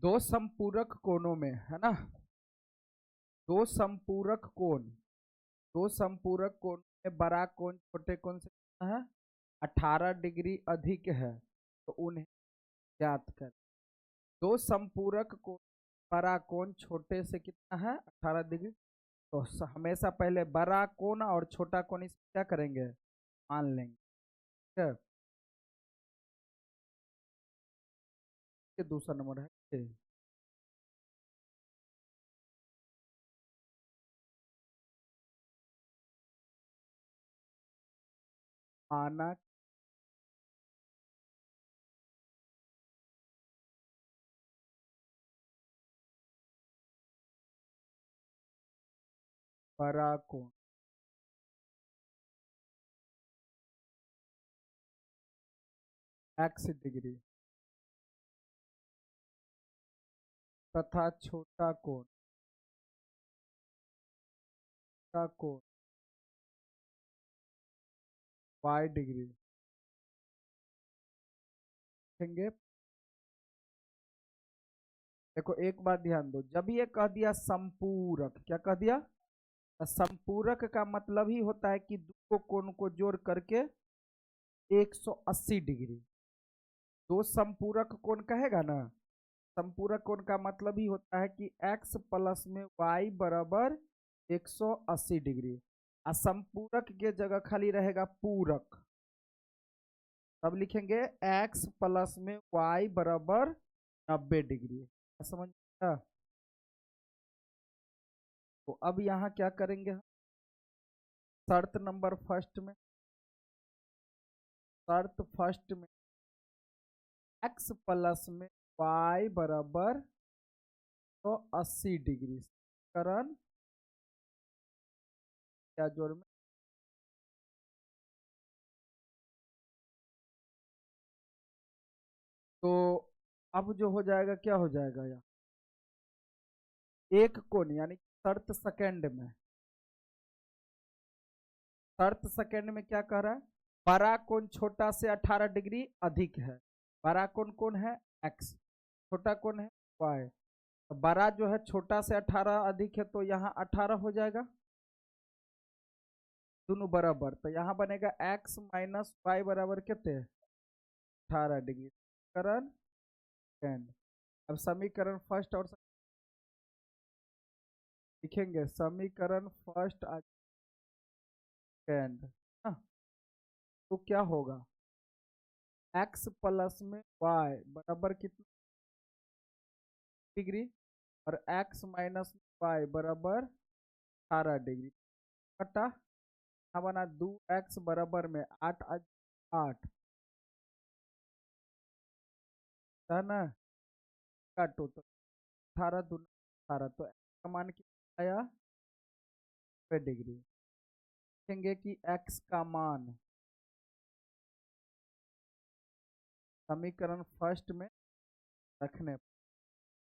दो संपूरक कोणों में, है ना, दो संपूरक कोण, दो संपूरक कोण में बड़ा कोण छोटे कोण से कितना है, 18 डिग्री अधिक है, तो उन्हें ज्ञात कर। दो संपूरक कोण, बड़ा कोण छोटे से कितना है, 18 डिग्री। तो हमेशा पहले बड़ा कोण और छोटा कोण इस क्या करेंगे, मान लेंगे। ठीक है, दूसरा नंबर है माना बड़ा कोण x डिग्री तथा छोटा कोण y डिग्री देखेंगे। देखो एक बात ध्यान दो, जब ये कह दिया संपूरक, क्या कह दिया, संपूरक का मतलब ही होता है कि दो कोण को जोड़ करके 180 डिग्री। दो संपूरक कोण कहेगा ना, संपूरक कोण का मतलब ही होता है कि x प्लस में y बराबर 180 डिग्री। असंपूरक के जगह खाली रहेगा पूरक, तब लिखेंगे x प्लस में y बराबर 90 डिग्री। समझ गया। तो अब यहाँ क्या करेंगे, शर्त नंबर फर्स्ट में, शर्त फर्स्ट में x प्लस में y बराबर 180 डिग्री करण क्या जोड़ में, तो अब जो हो जाएगा क्या हो जाएगा, यहाँ एक कोण यानी शर्त सेकंड में, शर्त सेकंड में क्या कह रहा है, बड़ा कोण छोटा से 18 डिग्री अधिक है। बड़ा कोण कौन है, x, छोटा कोण है y। तो बड़ा जो है छोटा से 18 अधिक है, तो यहाँ 18 हो जाएगा, दोनों बराबर। तो यहाँ बनेगा x माइनस वाई बराबर कितने, 18 डिग्री करण सेकंड। अब समीकरण फर्स्ट और लिखेंगे, समीकरण फर्स्ट सेकंड, तो क्या होगा, x प्लस में y बराबर कितना डिग्री और x माइनस वाई बराबर 18 डिग्री, कटा यहाँ बना 2x बराबर में 8 8 है ना, काटो तो 18 2 18, तो x का मान कितना आया, 90 डिग्री। देखेंगे कि x का मान समीकरण फर्स्ट में रखने,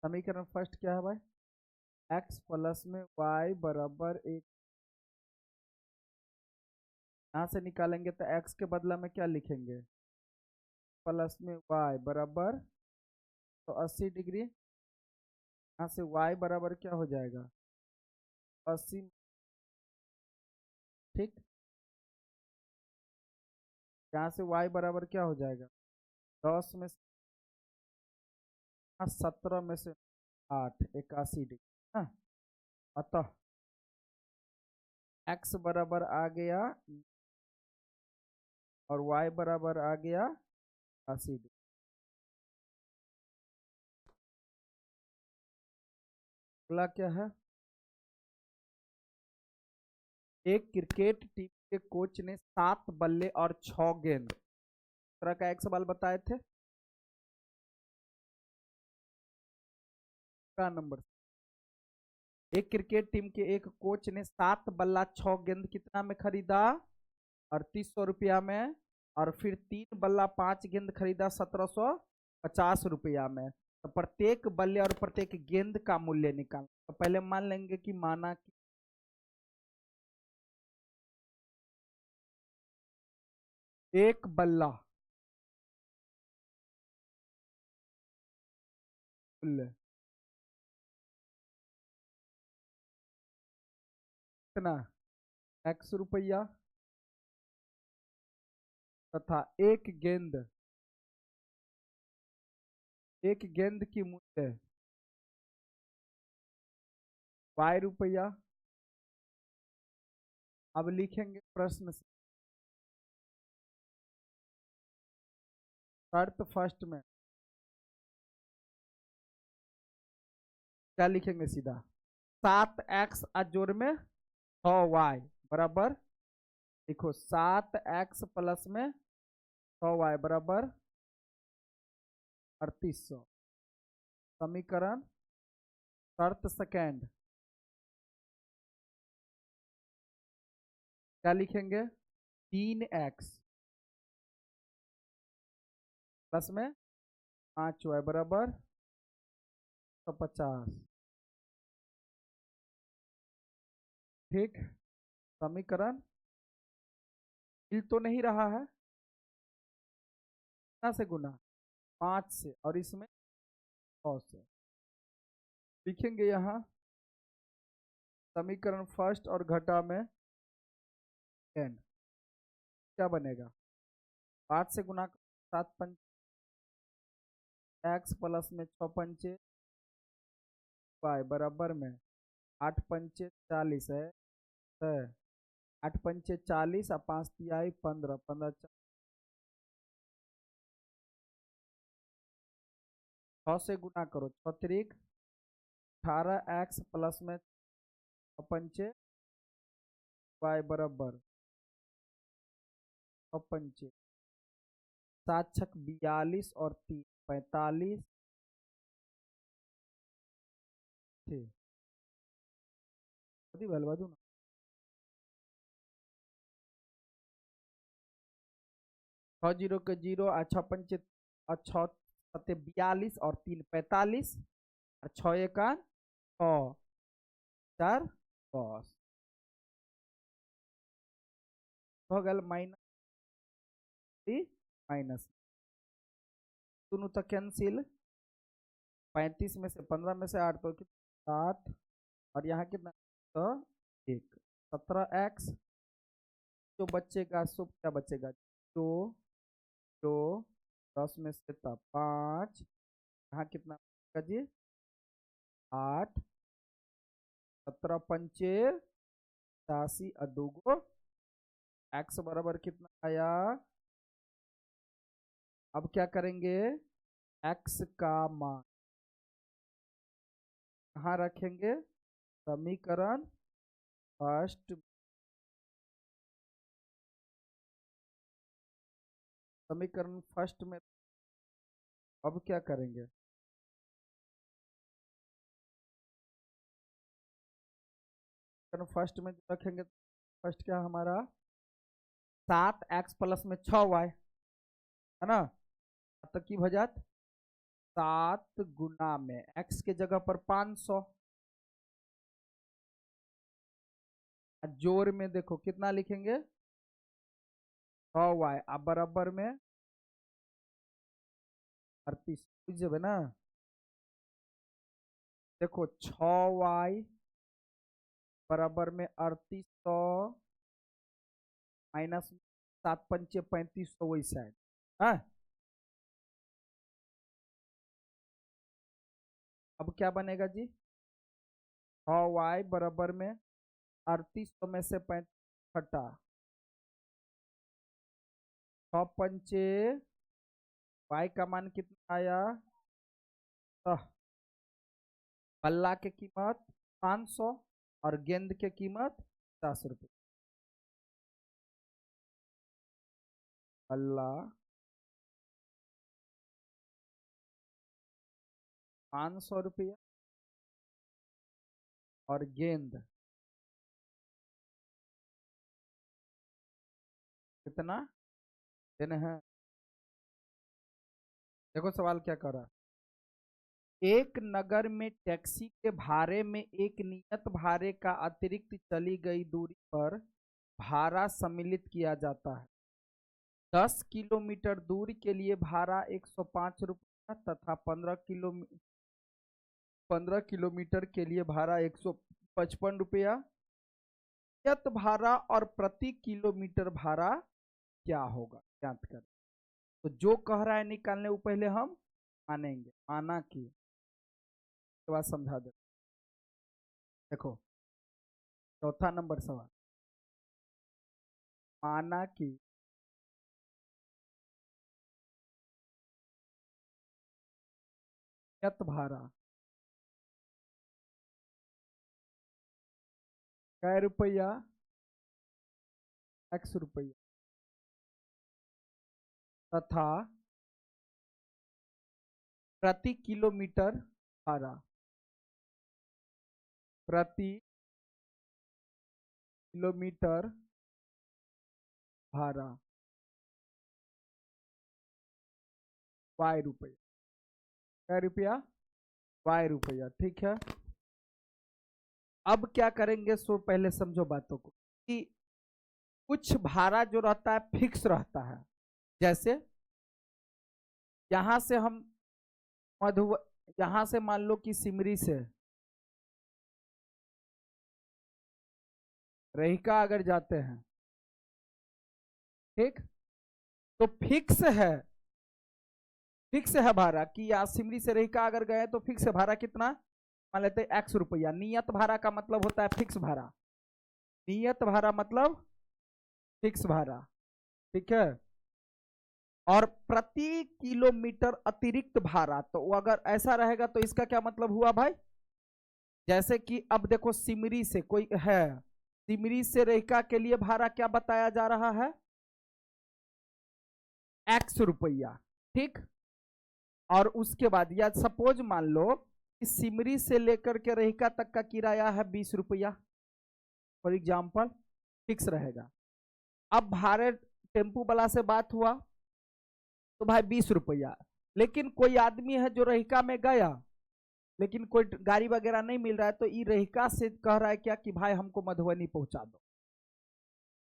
समीकरण फर्स्ट क्या है भाई, x प्लस में y बराबर 1, यहाँ से निकालेंगे तो x के बदला में क्या लिखेंगे, प्लस में y बराबर तो 80 डिग्री, यहाँ से y बराबर क्या हो जाएगा 80, ठीक, यहाँ से y बराबर क्या हो जाएगा 10 में 17 में से 8 81 डिग्री, हाँ। अतः x बराबर आ गया और y बराबर आ गया 80 डिग्री। अगला क्या है, एक क्रिकेट टीम के कोच ने 7 बल्ले और 6 गेंद, तरह का एक सवाल बताए थे, का नंबर, एक क्रिकेट टीम के एक कोच ने 7 बल्ला 6 गेंद कितना में खरीदा, 3800 रुपया में, और फिर 3 बल्ला 5 गेंद खरीदा 1750 रुपया में। तो प्रत्येक बल्ले और प्रत्येक गेंद का मूल्य निकाल, तो पहले मान लेंगे कि माना कि एक बल्ला मूल्य कितना x रुपया तथा एक गेंद की मूल्य y रुपया। अब लिखेंगे प्रश्न से शर्त फर्स्ट में क्या लिखेंगे सीधा 7x अजोर में 6y बराबर, देखो 7x प्लस में 6y बराबर 3800। समीकरण शर्त सेकेंड क्या लिखेंगे 3x प्लस में 5y बराबर 150। ठीक, समीकरण मिल तो नहीं रहा है, कितना से गुना 5 से और इसमें 100 से लिखेंगे यहाँ समीकरण फर्स्ट और घटा में एन क्या बनेगा 5 से गुना 7 पंच एक्स प्लस में 6 पंचे वाई बराबर में 8 पंचे 40 है 8 पंचे 40 और 5 तिहाई 15 15 6 से गुना करो 6 तिरिक 18x प्लस में 6 पंचे वाई बराबर 6 पंचे 7 छक 42 और 3 45। ठीक बलवा दूँ ना 6 जीरो के 0 और 6 पंचे और 6 सत्ते 42 और 3 45 और 6 एका 6 4 10 हो गल माइनस माइनस दोनों तो कैंसिल 35 में से 15 में से 8 तो 7 और यहाँ कितना तो 1 17x जो बचेगा सो क्या बचेगा तो 2 10 में से 5 यहाँ कितना बचेगा जी 8 17 पंचे 87 और 2 x बराबर कितना आया। अब क्या करेंगे x का मान कहाँ रखेंगे समीकरण फर्स्ट में। अब क्या करेंगे फर्स्ट में रखेंगे फर्स्ट क्या हमारा 7x प्लस में 6y है ना तक की भजात 7 गुना में x के जगह पर 500 जोर में देखो कितना लिखेंगे 6y अब बराबर में 38 जब है ना देखो 6y बराबर में 3800 माइनस 7 पंचे 3500 वही साइड है। अब क्या बनेगा जी 6y बराबर में 3800 में से 35 हटा 6 पंचे y का मान कितना आया बल्ला की कीमत 500 और गेंद की कीमत 50 रुपये। बल्ला 500 रुपया और गेंद कितना देने हैं। देखो सवाल क्या कर रहा है एक नगर में टैक्सी के भाड़े में एक नियत भाड़े का अतिरिक्त चली गई दूरी पर भाड़ा सम्मिलित किया जाता है 10 किलोमीटर दूरी के लिए भाड़ा 105 रुपया तथा 15 किलोमीटर के लिए भाड़ा 155 रुपया नियत भाड़ा और प्रति किलोमीटर भाड़ा क्या होगा, ज्ञात करें। तो जो कह रहा है निकालने वो पहले हम मानेंगे, माना कि, उसके बाद समझा दे। देखो चौथा नंबर सवाल, माना कि नियत भाड़ा कै रुपया, x रुपया, तथा प्रति किलोमीटर भाड़ा, प्रति किलोमीटर भाड़ा y रुपया, कै रुपया, y रुपया। ठीक है, अब क्या करेंगे, सो पहले समझो बातों को कि कुछ भाड़ा जो रहता है फिक्स रहता है। जैसे यहां से हम मधु, यहां से मान लो कि सिमरी से रहिका अगर जाते हैं, ठीक, तो फिक्स है भाड़ा कि या सिमरी से रहिका अगर गए तो फिक्स है भाड़ा कितना, मान लेते हैं x रुपया। नियत भाड़ा का मतलब होता है फिक्स भाड़ा, नियत भाड़ा मतलब फिक्स भाड़ा, ठीक है। और प्रति किलोमीटर अतिरिक्त भाड़ा, तो अगर ऐसा रहेगा तो इसका क्या मतलब हुआ भाई, जैसे कि अब देखो सिमरी से कोई है, सिमरी से रहिका के लिए भाड़ा क्या बताया जा रहा है, x रुपया, ठीक। और उसके बाद या सपोज मान लो कि सिमरी से लेकर के रहिका तक का किराया है 20 रुपया, फॉर एग्जाम्पल, फिक्स रहेगा। अब भाड़े टेम्पू वाला से बात हुआ तो भाई 20 रुपया, लेकिन कोई आदमी है जो रहिका में गया लेकिन कोई गाड़ी वगैरह नहीं मिल रहा है, तो ये रहिका से कह रहा है क्या कि भाई हमको मधुबनी पहुंचा दो।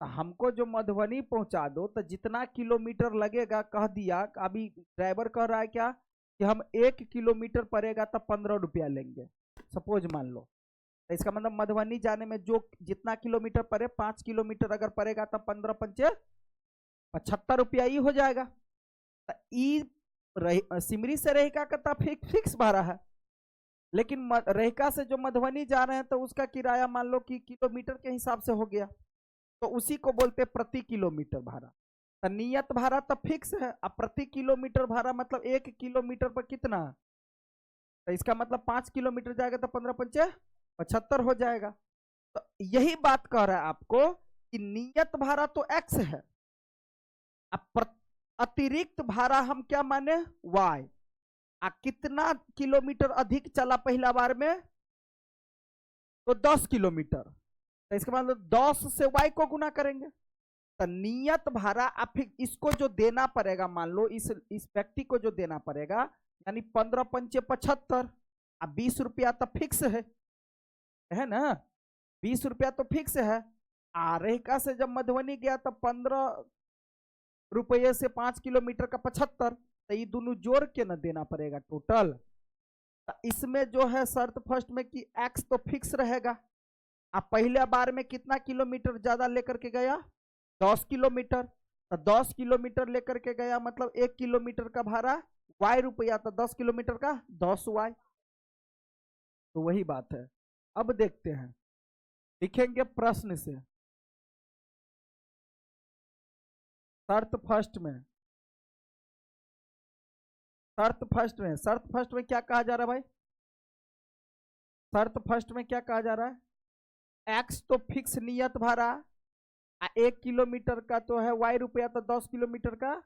तो हमको जो मधुबनी पहुंचा दो तो जितना किलोमीटर लगेगा कह दिया, अभी ड्राइवर कह रहा है क्या कि हम 1 किलोमीटर पड़ेगा तो 15 रुपया लेंगे, सपोज मान लो। तो इसका मतलब मधुबनी जाने में जो जितना किलोमीटर पड़े, 5 किलोमीटर अगर पड़ेगा तो 15 पंचे 75 रुपया ही हो जाएगा। तो सिमरी से रहिका का फिक्स भाड़ा है, लेकिन रहिका से जो मधुबनी जा रहे हैं तो उसका किराया मान लो कि किलोमीटर के हिसाब से हो गया, तो उसी को बोलते प्रति किलोमीटर भाड़ा। तो नियत भाड़ा तो फिक्स है, अब प्रति किलोमीटर भाड़ा मतलब 1 किलोमीटर पर कितना, तो इसका मतलब 5 किलोमीटर जाएगा तो 15 पंचे 75 हो जाएगा। तो यही बात कह रहा है आपको कि नियत भाड़ा तो x है, अब अतिरिक्त भाड़ा हम क्या माने, y। कितना किलोमीटर अधिक चला पहला बार में, तो 10 किलोमीटर, तो इसका मतलब 10 से y को गुना करेंगे। तो नियत भाड़ा आप इसको जो देना पड़ेगा, मान लो इस व्यक्ति को जो देना पड़ेगा, यानी 15 पंचे 75, अब 20 रुपया तो फिक्स है ना, 20 रुपया तो फिक्स है। रहिका से जब मधुबनी गया तो 15 रुपये से 5 किलोमीटर का 75, तो ये दोनों जोड़ के ना देना पड़ेगा टोटल। तो इसमें जो है शर्त फर्स्ट में कि x तो फिक्स रहेगा। अब पहले बार में कितना किलोमीटर ज्यादा लेकर के गया, 10 किलोमीटर, तो 10 किलोमीटर लेकर के गया मतलब 1 किलोमीटर का भाड़ा y रुपया, तो 10 किलोमीटर का 10y, तो वही बात है। अब देखते हैं, लिखेंगे प्रश्न से, शर्त फर्स्ट में, शर्त फर्स्ट में क्या कहा जा रहा है भाई, शर्त फर्स्ट में क्या कहा जा रहा है, x तो फिक्स नियत भाड़ा, 1 किलोमीटर का तो है y रुपया, तो 10 किलोमीटर का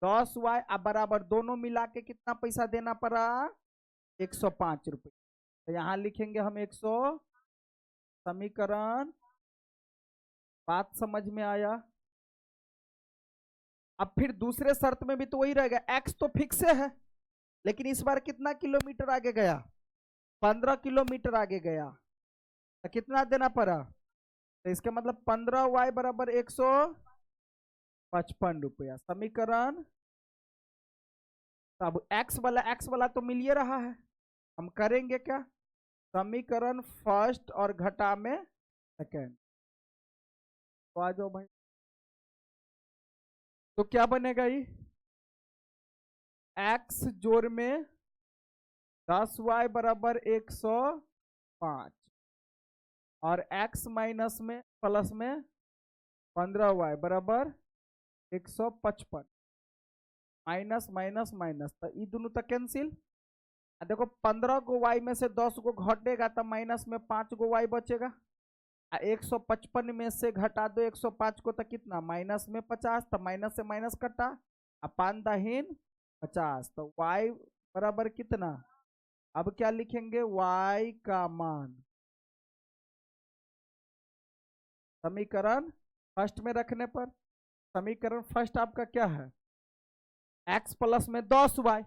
10y, अब बराबर दोनों मिला के कितना पैसा देना पड़ा, 105 रुपये। तो यहां लिखेंगे हम 100, समीकरण, बात समझ में आया। अब फिर दूसरे शर्त में भी तो वही रहेगा, x तो फिक्स है, लेकिन इस बार कितना किलोमीटर आगे गया, 15 किलोमीटर आगे गया, तो कितना देना पड़ा, तो इसका मतलब 15y बराबर 155 रुपया, समीकरण। अब x वाला तो मिल ही रहा है, हम करेंगे क्या, समीकरण फर्स्ट और घटा में सेकेंड, तो आ जाओ भाई। तो क्या बनेगा ये, x जोड़ में 10y बराबर 105 और x माइनस में प्लस में 15y बराबर 155, माइनस माइनस माइनस, तो ये दोनों तक कैंसिल। देखो 15 गो y में से 10 गो घटेगा तो माइनस में 5 गो y बचेगा। 155 में से घटा दो 105 को तो कितना, माइनस में 50, तो माइनस से माइनस कटा, 5 दाहिन 50, तो y बराबर कितना। अब क्या लिखेंगे, y का मान समीकरण फर्स्ट में रखने पर, समीकरण फर्स्ट आपका क्या है, x प्लस में 10y,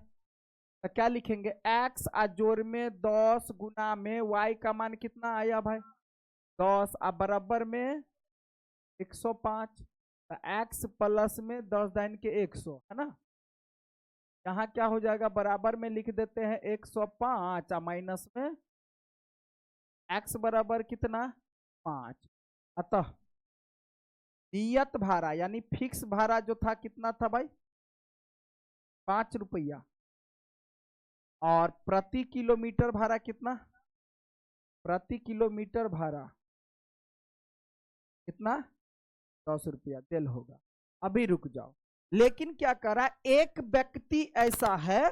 तो क्या लिखेंगे, x जोड़ में 10 गुना में y का मान कितना आया भाई 10, अब बराबर में 105, तो x प्लस में 10 दाइन के 100 है ना। यहाँ क्या हो जाएगा, बराबर में लिख देते हैं 105 माइनस में x बराबर कितना 5। अतः नियत भाड़ा यानी फिक्स भाड़ा जो था कितना था भाई 5 रुपया, और प्रति किलोमीटर भाड़ा कितना, प्रति किलोमीटर भाड़ा कितना 10 रुपया तेल होगा। अभी रुक जाओ, लेकिन क्या करा, एक व्यक्ति ऐसा है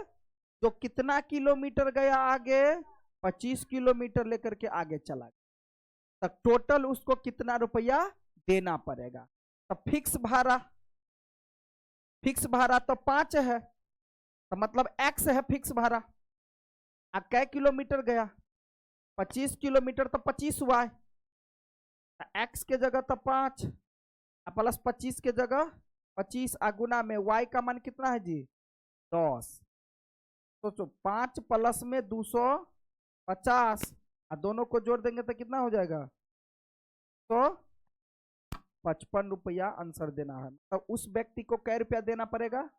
जो कितना किलोमीटर गया आगे, 25 किलोमीटर लेकर के आगे चला गया, तो टोटल उसको कितना रुपया देना पड़ेगा। तो फिक्स भाड़ा तो 5 है, तो मतलब x है फिक्स भाड़ा। कै किलोमीटर गया 25 किलोमीटर, तो 25 हुआ है, x के जगह तो 5 प्लस 25 के जगह 25 गुना में y का मान कितना है जी 10। सोचो 5 प्लस में 250, दोनों को जोड़ देंगे तो कितना हो जाएगा, तो 55 रुपया आंसर देना है। तो उस व्यक्ति को कै रुपया देना पड़ेगा,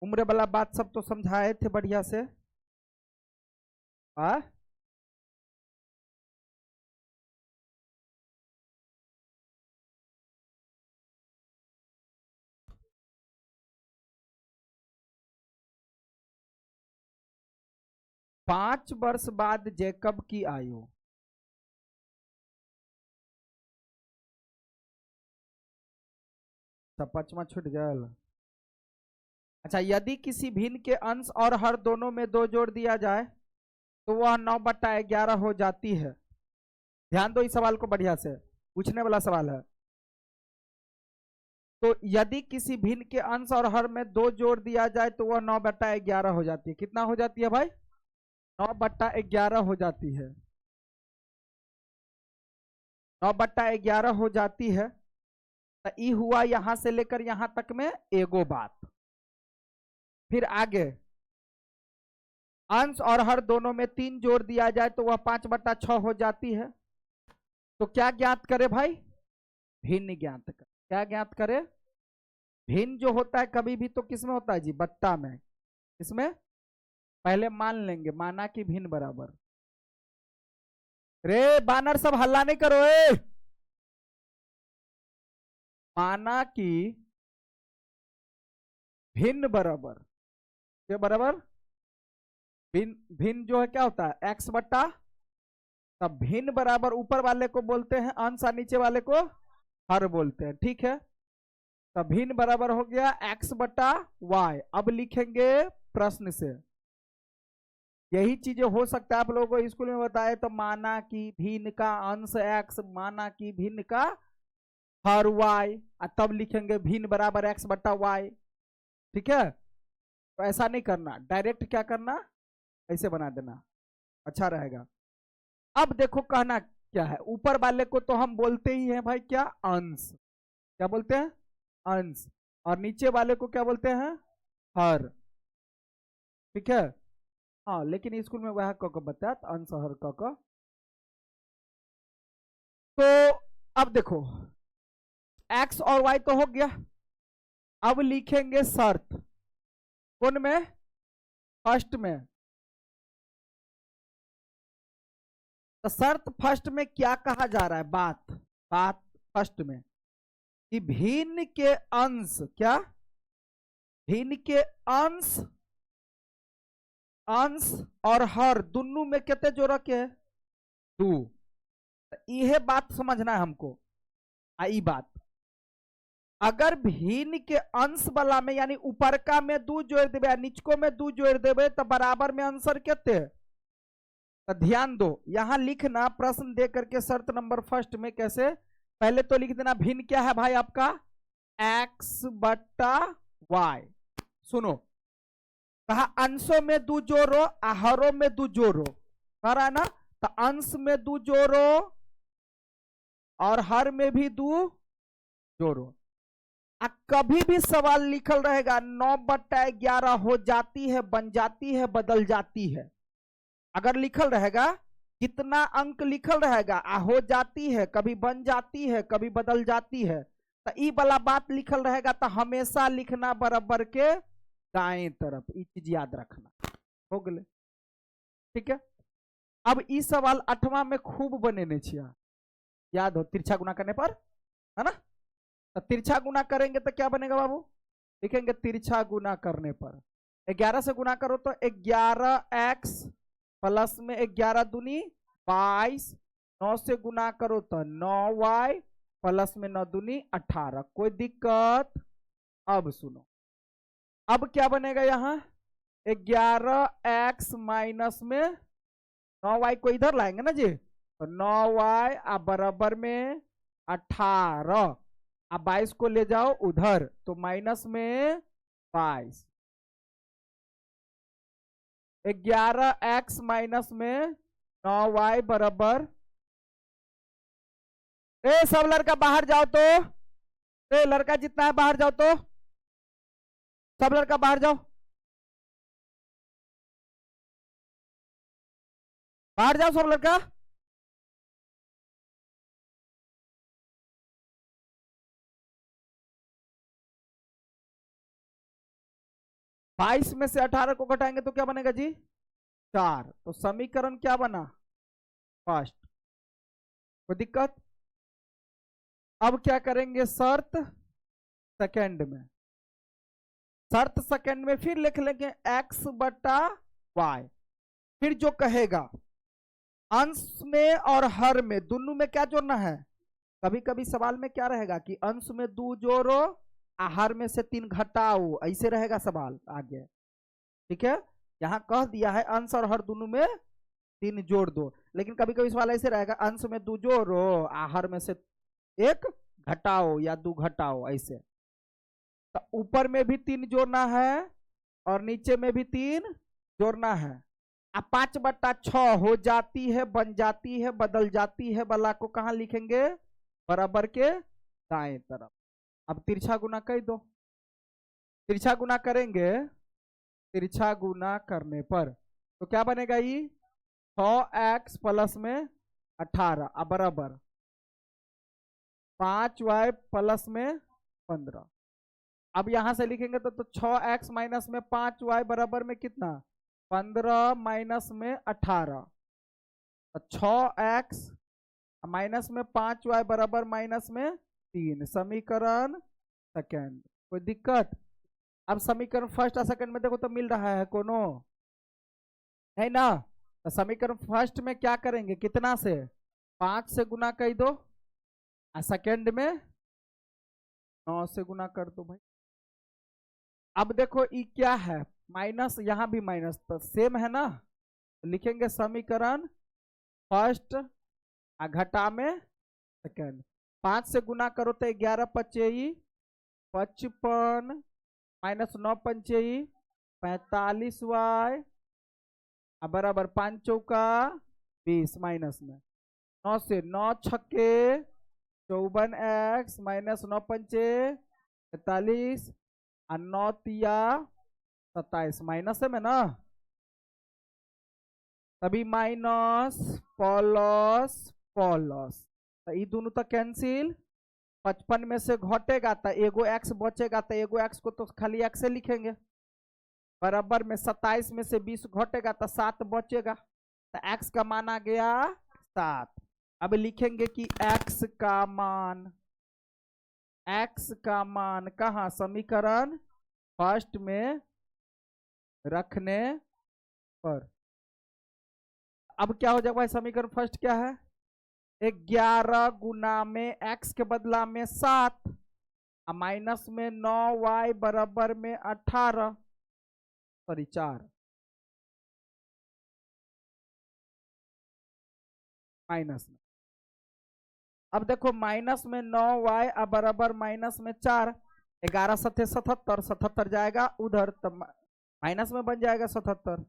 उम्र वाला बात सब तो समझाए थे बढ़िया से। 5 वर्ष बाद जैकब की आयु, पांचवा छूट गया। अच्छा, यदि किसी भिन्न के अंश और हर दोनों में 2 जोड़ दिया जाए तो वह 9/11 हो जाती है। ध्यान दो इस सवाल को, बढ़िया से पूछने वाला सवाल है। तो यदि किसी भिन्न के अंश और हर में 2 जोड़ दिया जाए तो वह 9/11 हो जाती है। कितना हो जाती है भाई 9/11 हो जाती है, 9/11 हो जाती है। तो ई हुआ यहां से लेकर यहां तक में एगो बात। फिर आगे अंश और हर दोनों में 3 जोड़ दिया जाए तो वह 5/6 हो जाती है। तो क्या ज्ञात करे भाई, भिन्न ज्ञात करे। क्या ज्ञात करे, भिन्न जो होता है कभी भी तो किसमें होता है जी, बट्टा में। इसमें पहले मान लेंगे, माना कि भिन्न बराबर, रे बानर सब हल्ला नहीं करो माना कि भिन्न बराबर, क्या बराबर, भिन्न जो है क्या होता है x बट्टा, तब भिन्न बराबर ऊपर वाले को बोलते हैं अंश और नीचे वाले को हर बोलते हैं, ठीक है। तब भिन्न बराबर हो गया x बट्टा y। अब लिखेंगे प्रश्न से, यही चीजें हो सकता है आप लोगों को स्कूल में बताए तो माना कि भिन्न का अंश x, माना कि भिन्न का हर y, तब लिखेंगे भिन्न बराबर x बट्टा y, ठीक है। तो ऐसा नहीं करना, डायरेक्ट क्या करना, ऐसे बना देना, अच्छा रहेगा। अब देखो कहना क्या है, ऊपर वाले को तो हम बोलते ही हैं भाई क्या, अंश, क्या बोलते हैं अंश, और नीचे वाले को क्या बोलते हैं हर, ठीक है। हाँ लेकिन स्कूल में वह क बताया अंश हर क। तो अब देखो x और y तो हो गया, अब लिखेंगे शर्त, कौन में, फर्स्ट में। तो शर्त फर्स्ट में क्या कहा जा रहा है? बात बात फर्स्ट में कि भिन्न के अंश, क्या भिन्न के अंश, अंश और हर दोनों में कितने जोड़ के? 2। यह बात समझना है हमको। आई बात, अगर भिन्न के अंश वाला में यानी ऊपरका में 2 जोड़ देवे, नीचको में 2 जोड़ देवे तो बराबर में आंसर कितने? तो ध्यान दो, यहां लिखना प्रश्न दे करके शर्त नंबर फर्स्ट में कैसे, पहले तो लिख देना भिन्न क्या है भाई आपका? x बट्टा y। सुनो, कहा अंशों में 2 जोड़ो, हरों में 2 जोड़ो, कह रहा है ना? तो अंश में 2 जोड़ो और हर में भी 2 जोड़ो। कभी भी सवाल लिखल रहेगा 9/11 हो जाती है, बन जाती है, बदल जाती है। अगर लिखल रहेगा कितना अंक लिखल रहेगा, हो जाती है, कभी बन जाती है, कभी बदल जाती है, तो ई वाला बात लिखल रहेगा तो हमेशा लिखना बराबर के दाएं तरफ। ये चीज याद रखना। हो गए? ठीक है। अब ई सवाल 8वां में खूब बनेने छिया, याद हो, तिरछा गुना करने पर, है ना? तो तिरछा गुना करेंगे तो क्या बनेगा बाबू? लिखेंगे तिरछा गुना करने पर 11 से गुना करो तो 11x प्लस में 11 दूनी 22, 9 से गुना करो तो 9y प्लस में 9 दूनी 18। कोई दिक्कत? अब सुनो, अब क्या बनेगा यहाँ? 11x माइनस में 9y को इधर लाएंगे ना जी, तो 9y बराबर में 18, अब 22 को ले जाओ उधर तो माइनस में 22। 11x माइनस में 9y बराबर, सब लड़का बाहर जाओ तो, लड़का जितना है बाहर जाओ तो, सब लड़का बाहर जाओ, बाहर जाओ सब लड़का। बाईस में से 18 को घटाएंगे तो क्या बनेगा जी? 4। तो समीकरण क्या बना? फर्स्ट। कोई दिक्कत? अब क्या करेंगे? शर्त सेकंड में, शर्त सेकंड में फिर लिख लेंगे x बटा y। फिर जो कहेगा अंश में और हर में दोनों में क्या जोड़ना है? कभी कभी सवाल में क्या रहेगा कि अंश में 2 जोड़ो, हर में से 3 घटाओ, ऐसे रहेगा सवाल आगे। ठीक है, यहां कह दिया है अंश और हर दोनों में 3 जोड़ दो, लेकिन कभी कभी सवाल ऐसे रहेगा अंश में 2 जोड़ो, हर में से 1 घटाओ या 2 घटाओ, ऐसे। तो ऊपर में भी 3 जोड़ना है और नीचे में भी 3 जोड़ना है। अब 5/6 हो जाती है, बन जाती है, बदल जाती है वाला को कहां लिखेंगे? बराबर के दाएं तरफ। अब तिरछा गुना कर दो, तिरछा गुना करेंगे, तिरछा गुना करने पर तो क्या बनेगा? ये 6x प्लस में 18 अब बराबर 5y प्लस में 15। अब यहां से लिखेंगे तो 6x माइनस में 5y बराबर में कितना? 15 माइनस में 18। 6x माइनस में 5y बराबर माइनस में 3। समीकरण सेकंड। कोई दिक्कत? अब समीकरण फर्स्ट और सेकंड में देखो तो मिल रहा है कोनो, है ना? तो समीकरण फर्स्ट में क्या करेंगे? कितना से? 5 से गुना कर दो, और सेकंड में 9 से गुना कर दो भाई। अब देखो ये क्या है? माइनस, यहां भी माइनस, तो सेम है ना? तो लिखेंगे समीकरण फर्स्ट घटा में सेकंड। 5 से गुना करो तो 11 पचेई 55 माइनस 9 पंचेई 45y बराबर 5 चौका 20 माइनस में 9 से 9 छक्के 54x माइनस 9 पंचे 45 और 9 तिया 27 माइनस है में ना, तभी माइनस प्लस प्लस, तो ये दोनों तो कैंसिल। 55 में से घटेगा तो एगो x बचेगा, तो एगो x को तो खाली x से लिखेंगे। बराबर में 27 में से 20 घटेगा तो 7 बचेगा, तो x का मान आ गया 7। अब लिखेंगे कि x का मान कहाँ, समीकरण फर्स्ट में रखने पर। अब क्या हो जाएगा भाई, समीकरण फर्स्ट क्या है, 11 गुना में x के बदला में 7 माइनस में 9y बराबर में 18, सॉरी 4 माइनस में। अब देखो माइनस में 9y बराबर माइनस में 4, 11 सत्ते 77, 77 जाएगा उधर, तब माइनस में बन जाएगा 77।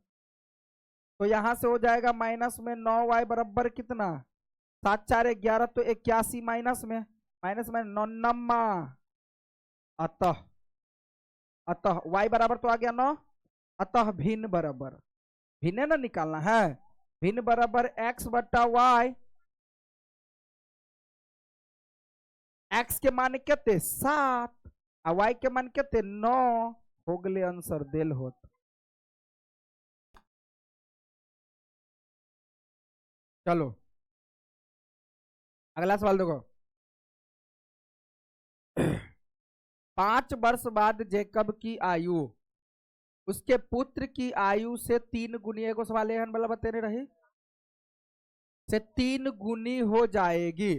तो यहां से हो जाएगा माइनस में 9y बराबर कितना, 7 4 11, तो 81 माइनस में 99। अतः y बराबर तो आ गया 9, अतः भिन्न बराबर, भिन्न ना निकालना है, भिन्न बराबर x बट्टा y, x के मान कितने 7 और y के मान कितने 9, हो गए आंसर दिल होत। चलो अगला सवाल देखो। 5 वर्ष बाद जेकब की आयु उसके पुत्र की आयु से 3 गुनी, एगो सवाल एहन वाला बतेने रही, से 3 गुनी हो जाएगी।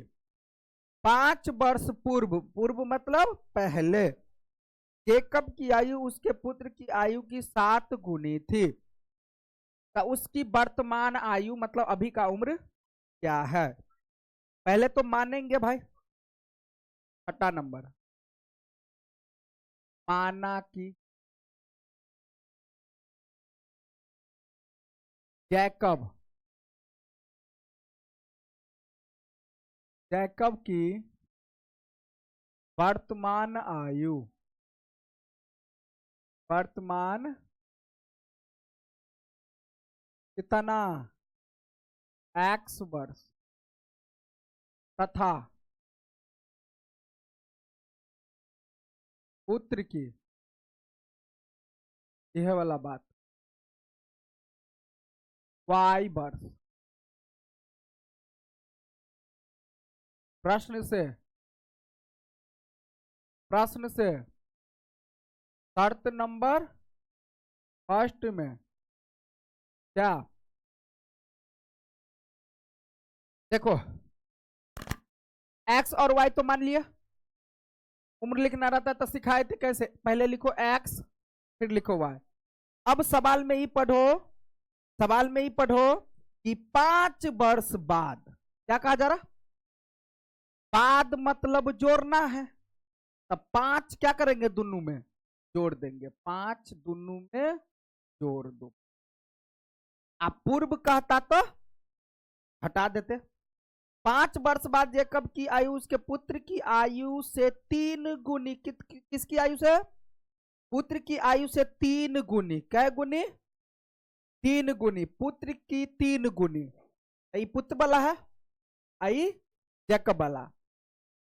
5 वर्ष पूर्व, पूर्व मतलब पहले, जेकब की आयु उसके पुत्र की आयु की 7 गुनी थी, तो उसकी वर्तमान आयु मतलब अभी का उम्र क्या है। पहले तो मानेंगे भाई, छठा नंबर, माना कि जैकब की वर्तमान आयु, वर्तमान कितना x वर्ष, तथा पुत्र की, यह वाला बात, y वर्ष। प्रश्न से शर्त नंबर फर्स्ट में क्या, देखो x और y तो मान लिया, उम्र लिखना रहता तो सिखाए थे कैसे, पहले लिखो x फिर लिखो y। अब सवाल में ही पढ़ो कि 5 वर्ष बाद, क्या कहा जा रहा, बाद मतलब जोड़ना है, तब 5 क्या करेंगे दोनों में जोड़ देंगे, 5 दोनों में जोड़ दो। आप पूर्व कहता तो हटा देते। 5 वर्ष बाद जेकब की आयु उसके पुत्र की आयु से 3 गुनी, किसकी आयु से, पुत्र की आयु से 3 गुनी, कै गुनी 3 गुनी, पुत्र की 3 गुनी, आई पुत्र वाला है, आई जेकब वाला।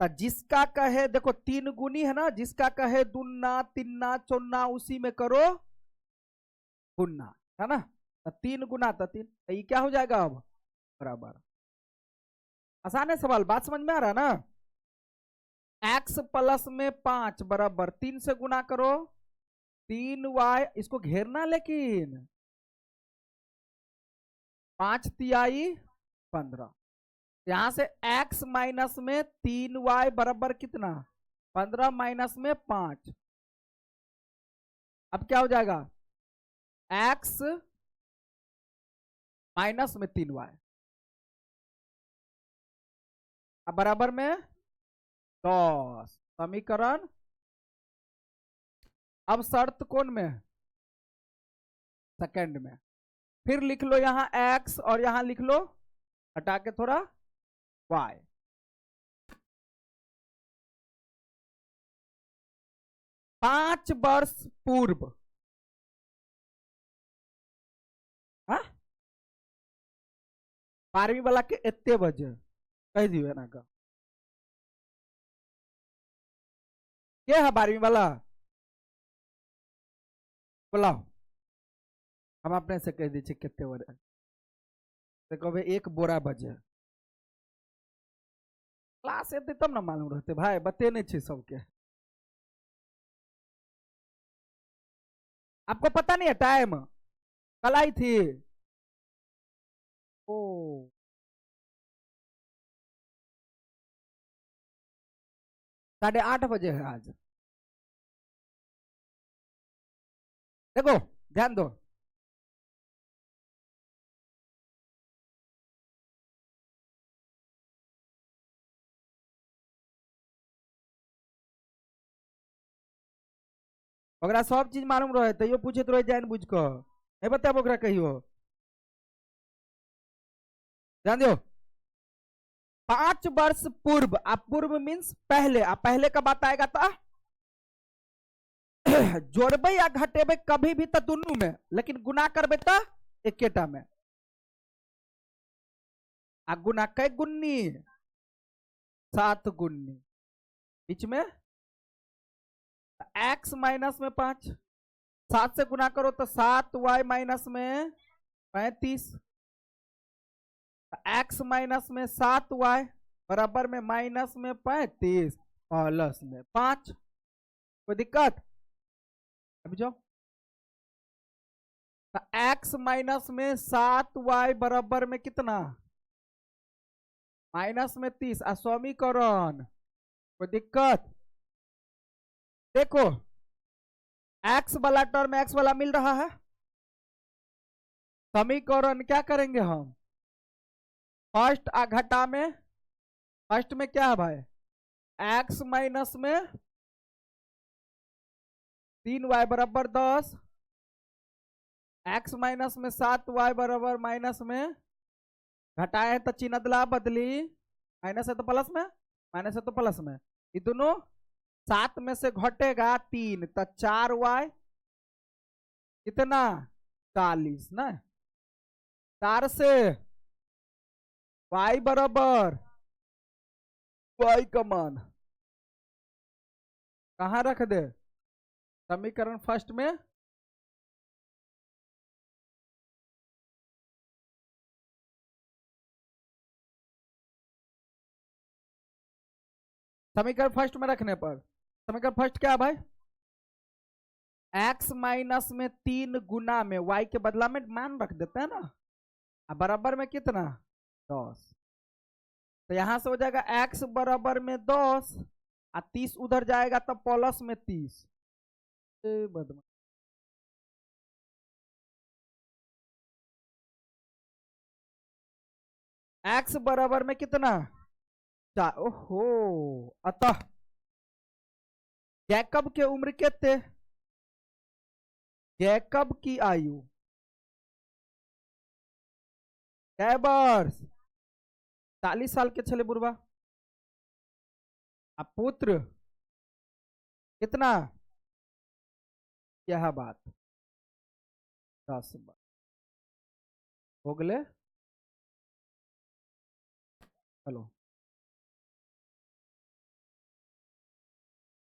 जिसका कहे देखो 3 गुनी है ना, जिसका कहे दुन्ना तिन्ना चौना उसी में करो गुन्ना, है ना, 3 गुना तो 3, ये क्या हो जाएगा अब बराबर। आसान है सवाल, बात समझ में आ रहा है ना। x प्लस में 5 बराबर 3 से गुना करो 3y, इसको घेरना, लेकिन 5 तिहाई 15, यहां से x माइनस में 3y बराबर कितना 15 माइनस में 5, अब क्या हो जाएगा x माइनस में 3y, अब बराबर में 10, समीकरण। अब शर्त कौन में, सेकंड में, फिर लिख लो यहां x और यहां लिख लो हटा के थोड़ा y। पांच वर्ष पूर्व, हाँ 12वीं वाला के एते बजे कह दिए ना का, क्या है 12वीं वाला बुलाओ, हम अपने से कह दीजिए कितने बजे, तो कहे 1 बोरा बजे, क्लास एते तब ना मालूम रहते भाई, बतेने छे सबके। आपको पता नहीं है टाइम? कल आई थी। ओ 8:30 बजे है आज। देखो ध्यान दो। ओकरा सब चीज मालूम रहे तैयो पूछे रहे जान बुझ कर, नहीं बताब ओकरा कहियो। ध्यान दो। 5 वर्ष पूर्व, आप पूर्व मीन्स पहले, आप पहले का बात आएगा तो जोड़बे या घटेबे कभी भी तो दोनों में, लेकिन गुना करबे तो एकेटा में। आ गुना कै गुन्नी? 7 गुन्नी। बीच में x माइनस में 5, 7 से गुना करो तो 7y माइनस में 35, x माइनस में 7y बराबर में माइनस में 35 प्लस में 5। कोई दिक्कत? अभी जाओ। तो x माइनस में 7y बराबर में कितना? माइनस में 30। समीकरण कोई दिक्कत? देखो x वाला टर्म x वाला मिल रहा है, समीकरण क्या करेंगे हम? फर्स्ट घटा में, फर्स्ट में क्या है भाई? x माइनस में 3y बराबर 10, x माइनस में 7y बराबर माइनस में, घटाए तो चिन्ह अदला बदली, माइनस है तो प्लस में, माइनस है तो प्लस में, ये दोनों 7 में से घटेगा 3 तो 4y कितना? 40 ना। 4 से y बराबर, y का मान कहाँ रख दे? समीकरण फर्स्ट में। समीकरण फर्स्ट में रखने पर समीकरण फर्स्ट क्या है भाई? x माइनस में 3 गुना में y के बदला में मान रख देते हैं ना, बराबर में कितना? 10। तो यहां से हो जाएगा x बराबर में 10 और 30 उधर जाएगा तब प्लस में 30। x बराबर में कितना? 4। ओहो, अतः जैकब के उम्र कितने? जैकब की आयु कै वर्ष? 40 साल के छले बुढ़वा। अब पुत्र कितना? यह बात 10 बार हो गए। हेलो।